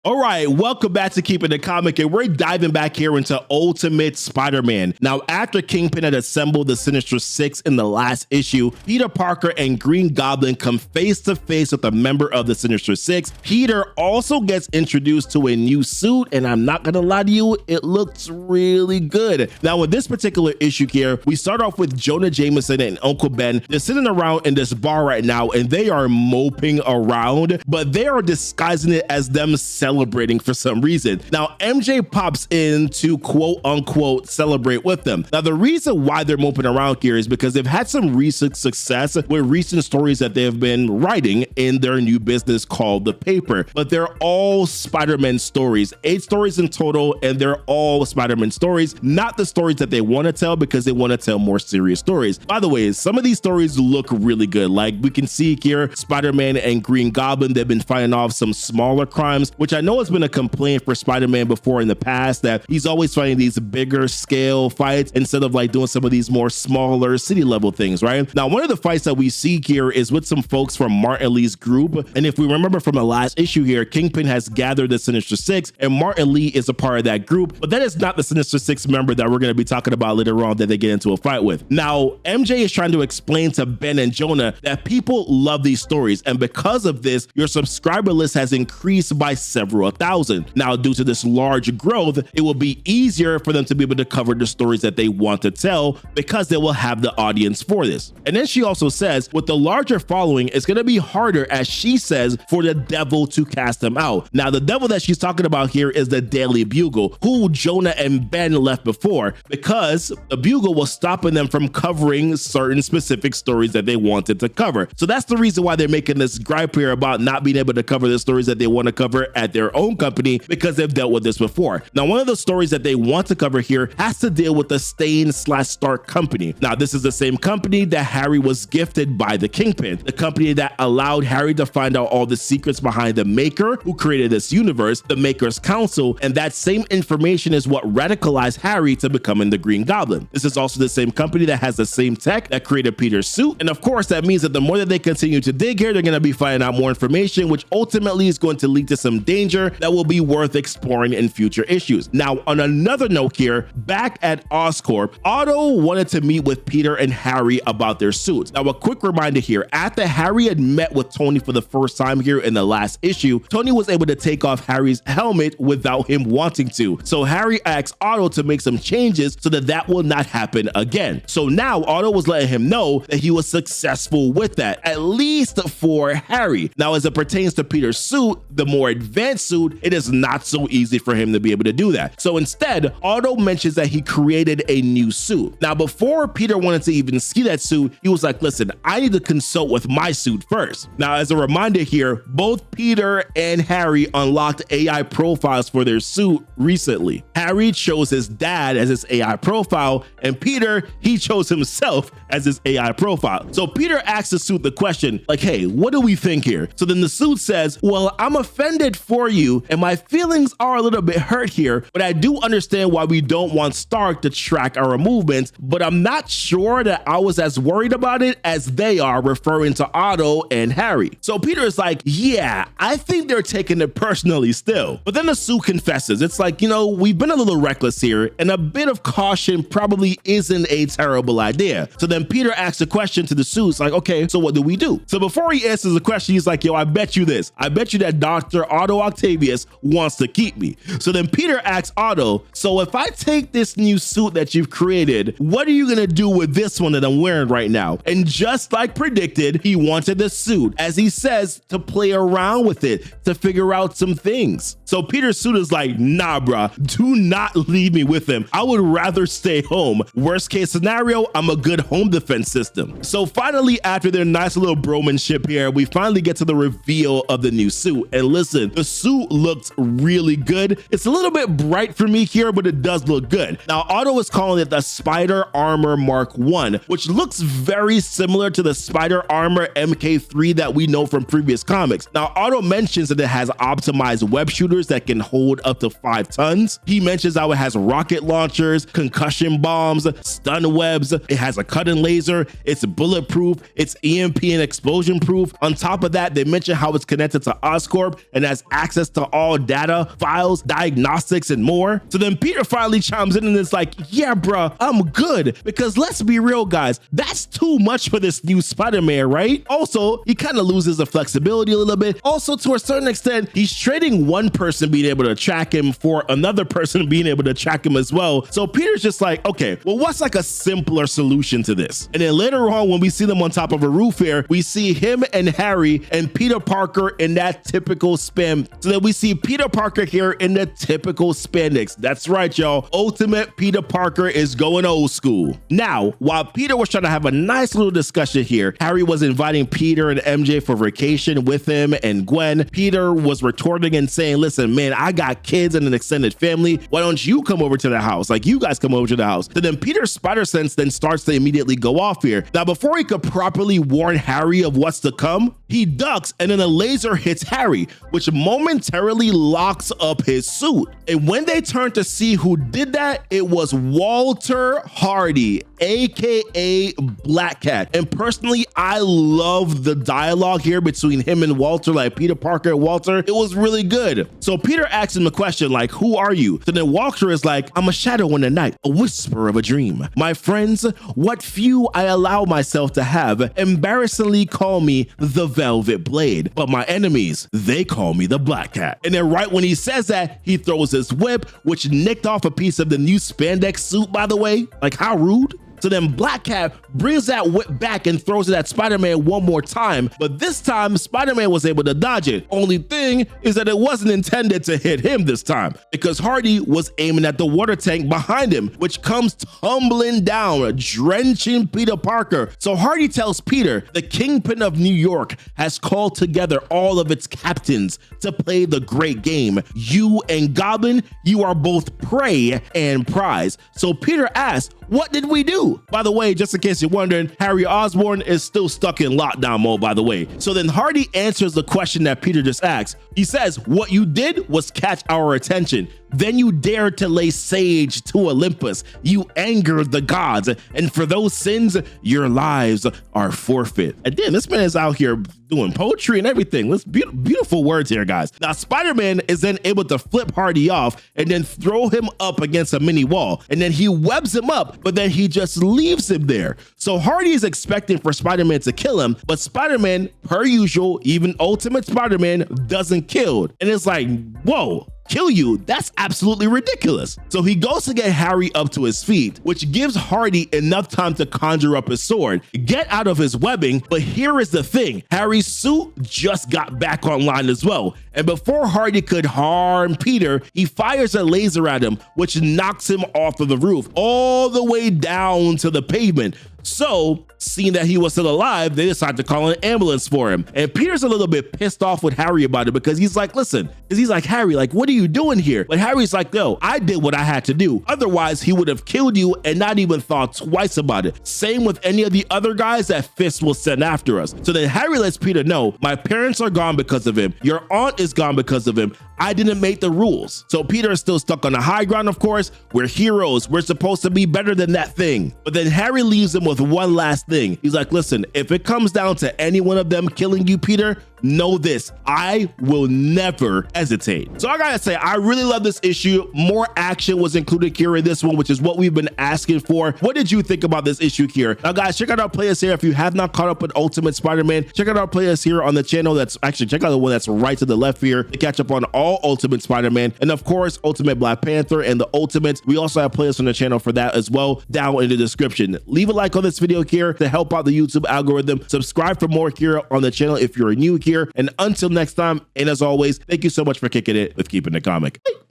All right, welcome back to Keepin the Comic, and we're diving back here into Ultimate Spider-Man. Now, after Kingpin had assembled the Sinister Six in the last issue, Peter Parker and Green Goblin come face to face with a member of the Sinister Six. Peter also gets introduced to a new suit, and I'm not gonna lie to you, it looks really good. Now, with this particular issue here, we start off with Jonah Jameson and Uncle Ben. They're sitting around in this bar right now, and they are moping around, but they are disguising it as them celebrating for some reason. Now, MJ pops in to quote unquote celebrate with them. Now, the reason why they're moping around here is because they've had some recent success with recent stories that they have been writing in their new business called The Paper, but they're all Spider-Man stories, 8 stories in total, and they're all Spider-Man stories, not the stories that they want to tell, because they want to tell more serious stories. By the way, some of these stories look really good. Like we can see here, Spider-Man and Green Goblin, they've been fighting off some smaller crimes, which I know has been a complaint for Spider-Man before in the past, that he's always fighting these bigger scale fights instead of like doing some of these more smaller city level things, right? Now, one of the fights that we see here is with some folks from Martin Lee's group. And if we remember from the last issue here, Kingpin has gathered the Sinister Six, and Martin Lee is a part of that group, but that is not the Sinister Six member that we're going to be talking about later on that they get into a fight with. Now, MJ is trying to explain to Ben and Jonah that people love these stories, and because of this, your subscriber list has increased by several thousand. Now, due to this large growth, it will be easier for them to be able to cover the stories that they want to tell, because they will have the audience for this. And then she also says, with the larger following, it's going to be harder, as she says, for the devil to cast them out. Now, the devil that she's talking about here is the Daily Bugle, who Jonah and Ben left before, because the Bugle was stopping them from covering certain specific stories that they wanted to cover. So that's the reason why they're making this gripe here about not being able to cover the stories that they want to cover at their own company, because they've dealt with this before. Now, one of the stories that they want to cover here has to deal with the Stain/Stark company. Now, this is the same company that Harry was gifted by the Kingpin, the company that allowed Harry to find out all the secrets behind the Maker who created this universe, the Maker's Council, and that same information is what radicalized Harry to becoming the Green Goblin. This is also the same company that has the same tech that created Peter's suit, and of course that means that the more that they continue to dig here, they're going to be finding out more information, which ultimately is going to lead to some danger that will be worth exploring in future issues. Now, on another note here, back at Oscorp, Otto wanted to meet with Peter and Harry about their suits. Now, a quick reminder here, after Harry had met with Tony for the first time here in the last issue, Tony was able to take off Harry's helmet without him wanting to. So Harry asked Otto to make some changes so that that will not happen again. So now Otto was letting him know that he was successful with that, at least for Harry. Now, as it pertains to Peter's suit, the more advanced suit, it is not so easy for him to be able to do that. So instead, Otto mentions that he created a new suit. Now, before Peter wanted to even see that suit, he was like, listen, I need to consult with my suit first. Now, as a reminder here, both Peter and Harry unlocked AI profiles for their suit recently. Harry chose his dad as his AI profile, and Peter, he chose himself as his AI profile. So Peter asks the suit the question, like, hey, what do we think here? So then the suit says, well, I'm offended for you, and my feelings are a little bit hurt here, but I do understand why we don't want Stark to track our movements, but I'm not sure that I was as worried about it as they are, referring to Otto and Harry. So Peter is like, yeah, I think they're taking it personally still. But then the suit confesses, it's like, we've been a little reckless here, and a bit of caution probably isn't a terrible idea. So then Peter asks a question to the suit, it's like, okay, so what do we do? So before he answers the question, he's like, yo, I bet you this. I bet you that Dr. Otto Octavius wants to keep me. So then Peter asks Otto, so if I take this new suit that you've created, what are you gonna do with this one that I'm wearing right now? And just like predicted, he wanted the suit, as he says, to play around with it, to figure out some things. So Peter's suit is like, nah, bruh, do not leave me with him. I would rather stay home. Worst case scenario, I'm a good home defense system. So finally, after their nice little bromanship here, we finally get to the reveal of the new suit. And listen, the suit looks really good. It's a little bit bright for me here, but it does look good. Now, Otto is calling it the Spider Armor Mark I, which looks very similar to the Spider Armor MK3 that we know from previous comics. Now, Otto mentions that it has optimized web shooters that can hold up to 5 tons. He mentions how it has rocket launchers, concussion bombs, stun webs. It has a cutting laser. It's bulletproof. It's EMP and explosion proof. On top of that, they mention how it's connected to Oscorp and has access access to all data, files, diagnostics, and more. So then Peter finally chimes in and is like, yeah, bruh, I'm good. Because let's be real, guys, that's too much for this new Spider-Man, right? Also, he kind of loses the flexibility a little bit. Also, to a certain extent, he's trading one person being able to track him for another person being able to track him as well. So Peter's just like, okay, well, what's like a simpler solution to this? And then later on, when we see them on top of a roof here, we see him and Harry and Peter Parker in that typical spam. So then we see Peter Parker here in the typical spandex. That's right, y'all. Ultimate Peter Parker is going old school. Now, while Peter was trying to have a nice little discussion here, Harry was inviting Peter and MJ for vacation with him and Gwen. Peter was retorting and saying, listen, man, I got kids and an extended family. Why don't you come over to the house? Like, you guys come over to the house. So then Peter's spider sense then starts to immediately go off here. Now, before he could properly warn Harry of what's to come, he ducks and then a laser hits Harry, which momentarily locks up his suit. And when they turn to see who did that, it was Walter Hardy, aka Black Cat. And personally, I love the dialogue here between him and Walter, like Peter Parker and Walter. It was really good. So Peter asks him a question like, who are you? So then Walter is like, I'm a shadow in the night, a whisper of a dream. My friends, what few I allow myself to have, embarrassingly call me the Velvet Blade. But my enemies, they call me the Black Cat. And then right when he says that, he throws his whip, which nicked off a piece of the new spandex suit, by the way. Like, how rude. So then Black Cat brings that whip back and throws it at Spider-Man one more time, but this time Spider-Man was able to dodge it. Only thing is that it wasn't intended to hit him this time, because Hardy was aiming at the water tank behind him, which comes tumbling down, drenching Peter Parker. So Hardy tells Peter the Kingpin of New York has called together all of its captains to play the great game. You and Goblin, you are both prey and prize. So Peter asks, what did we do? By the way, just in case you're wondering, Harry Osborn is still stuck in lockdown mode, by the way. So then Hardy answers the question that Peter just asked. He says, what you did was catch our attention. Then you dared to lay sage to Olympus. You angered the gods. And for those sins, your lives are forfeit. And then this man is out here doing poetry and everything. Let's beautiful words here, guys. Now, Spider-Man is then able to flip Hardy off and then throw him up against a mini wall. And then he webs him up, but then he just leaves him there. So Hardy is expecting for Spider-Man to kill him, but Spider-Man, per usual, even Ultimate Spider-Man, doesn't kill. And it's like, whoa. Kill you? That's absolutely ridiculous. So he goes to get Harry up to his feet, which gives Hardy enough time to conjure up his sword, get out of his webbing. But here is the thing, Harry's suit just got back online as well. And before Hardy could harm Peter, he fires a laser at him, which knocks him off of the roof all the way down to the pavement. So, seeing that he was still alive, they decided to call an ambulance for him. And Peter's a little bit pissed off with Harry about it, because he's like, listen, because he's like, Harry, like, what are you doing here? But Harry's like, no, I did what I had to do. Otherwise, he would have killed you and not even thought twice about it. Same with any of the other guys that Fist will send after us. So then Harry lets Peter know, my parents are gone because of him. Your aunt is gone because of him. I didn't make the rules. So Peter is still stuck on the high ground, of course. We're heroes. We're supposed to be better than that thing. But then Harry leaves him with one last thing. He's like, listen, if it comes down to any one of them killing you, Peter, know this, I will never hesitate. So I gotta say, I really love this issue. More action was included here in this one, which is what we've been asking for. What did you think about this issue here? Now guys, check out our playlist here. If you have not caught up with Ultimate Spider-Man, check out our playlist here on the channel. That's actually, check out the one that's right to the left here to catch up on all Ultimate Spider-Man. And of course, Ultimate Black Panther and the Ultimates. We also have playlists on the channel for that as well down in the description. Leave a like on this video here to help out the YouTube algorithm. Subscribe for more here on the channel if you're new here. And until next time, and as always, thank you so much for kicking it with Keepin the Comic.